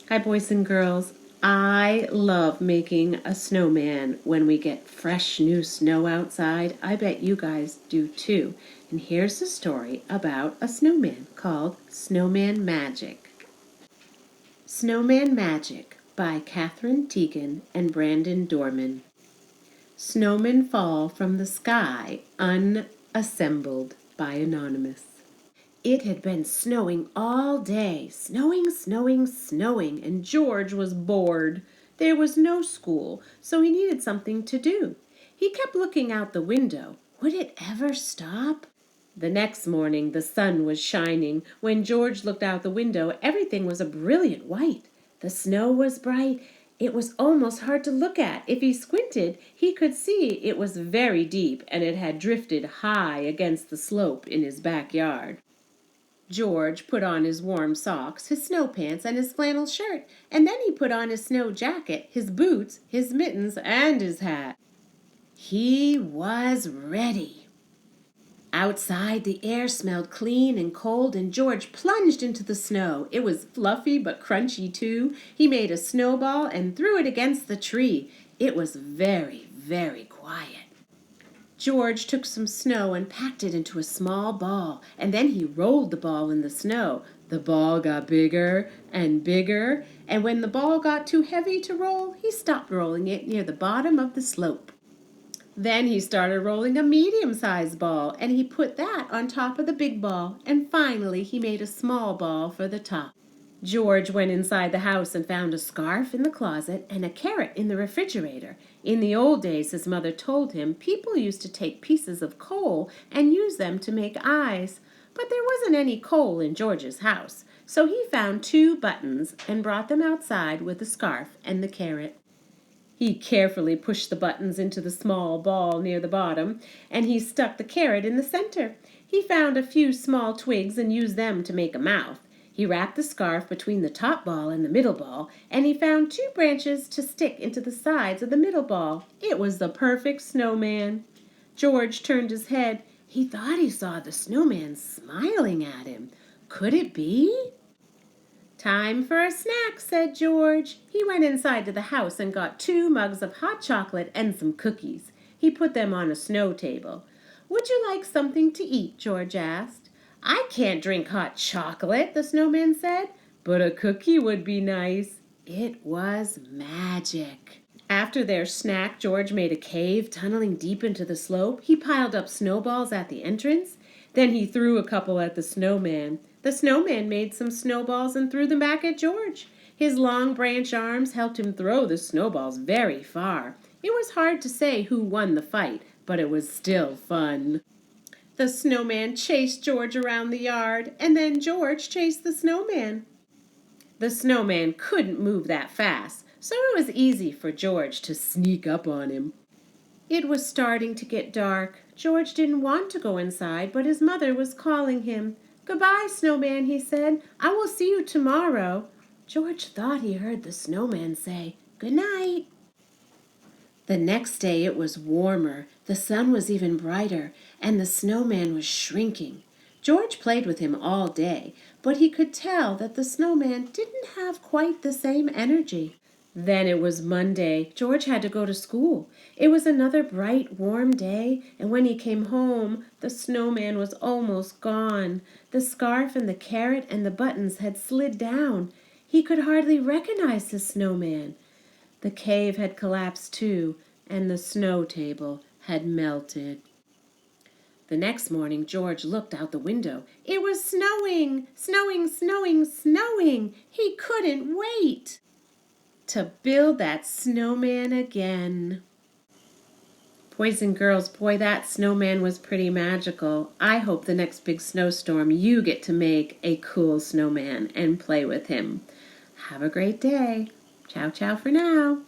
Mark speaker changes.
Speaker 1: Hi, boys and girls. I love making a snowman when we get fresh new snow outside. I bet you guys do too. And here's a story about a snowman called Snowman Magic. Snowman Magic by Katherine Teagan and Brandon Dorman. Snowmen fall from the sky unassembled by Anonymous. It had been snowing all day, snowing, and George was bored. There was no school, so he needed something to do. He kept looking out the window. Would it ever stop? The next morning the sun was shining. When George looked out the window, everything was a brilliant white. The snow was bright. It was almost hard to look at. If he squinted, he could see it was very deep, and it had drifted high against the slope in his backyard. George put on his warm socks, his snow pants, and his flannel shirt, and then he put on his snow jacket, his boots, his mittens, and his hat. He was ready. Outside, the air smelled clean and cold, and George plunged into the snow. It was fluffy but crunchy, too. He made a snowball and threw it against the tree. It was very, very quiet. George took some snow and packed it into a small ball, and then he rolled the ball in the snow. The ball got bigger and bigger, and when the ball got too heavy to roll, he stopped rolling it near the bottom of the slope. Then he started rolling a medium-sized ball, and he put that on top of the big ball, and finally he made a small ball for the top. George went inside the house and found a scarf in the closet and a carrot in the refrigerator. In the old days, his mother told him, people used to take pieces of coal and use them to make eyes. But there wasn't any coal in George's house, so he found 2 buttons and brought them outside with the scarf and the carrot. He carefully pushed the buttons into the small ball near the bottom, and he stuck the carrot in the center. He found a few small twigs and used them to make a mouth. He wrapped the scarf between the top ball and the middle ball, and he found 2 branches to stick into the sides of the middle ball. It was the perfect snowman. George turned his head. He thought he saw the snowman smiling at him. Could it be? Time for a snack, said George. He went inside to the house and got 2 mugs of hot chocolate and some cookies. He put them on a snow table. Would you like something to eat? George asked. I can't drink hot chocolate, the snowman said, but a cookie would be nice. It was magic. After their snack, George made a cave, tunneling deep into the slope. He piled up snowballs at the entrance. Then he threw a couple at the snowman. The snowman made some snowballs and threw them back at George. His long branch arms helped him throw the snowballs very far. It was hard to say who won the fight, but it was still fun. The snowman chased George around the yard, and then George chased the snowman. The snowman couldn't move that fast, so it was easy for George to sneak up on him. It was starting to get dark. George didn't want to go inside, but his mother was calling him. Goodbye, snowman, he said. I will see you tomorrow. George thought he heard the snowman say, good night. The next day it was warmer, the sun was even brighter, and the snowman was shrinking. George played with him all day, but he could tell that the snowman didn't have quite the same energy. Then it was Monday. George had to go to school. It was another bright, warm day, and when he came home, the snowman was almost gone. The scarf and the carrot and the buttons had slid down. He could hardly recognize the snowman. The cave had collapsed too, and the snow table had melted. The next morning, George looked out the window. It was snowing, snowing. He couldn't wait to build that snowman again. Boys and girls, boy, that snowman was pretty magical. I hope the next big snowstorm you get to make a cool snowman and play with him. Have a great day. Ciao, ciao for now.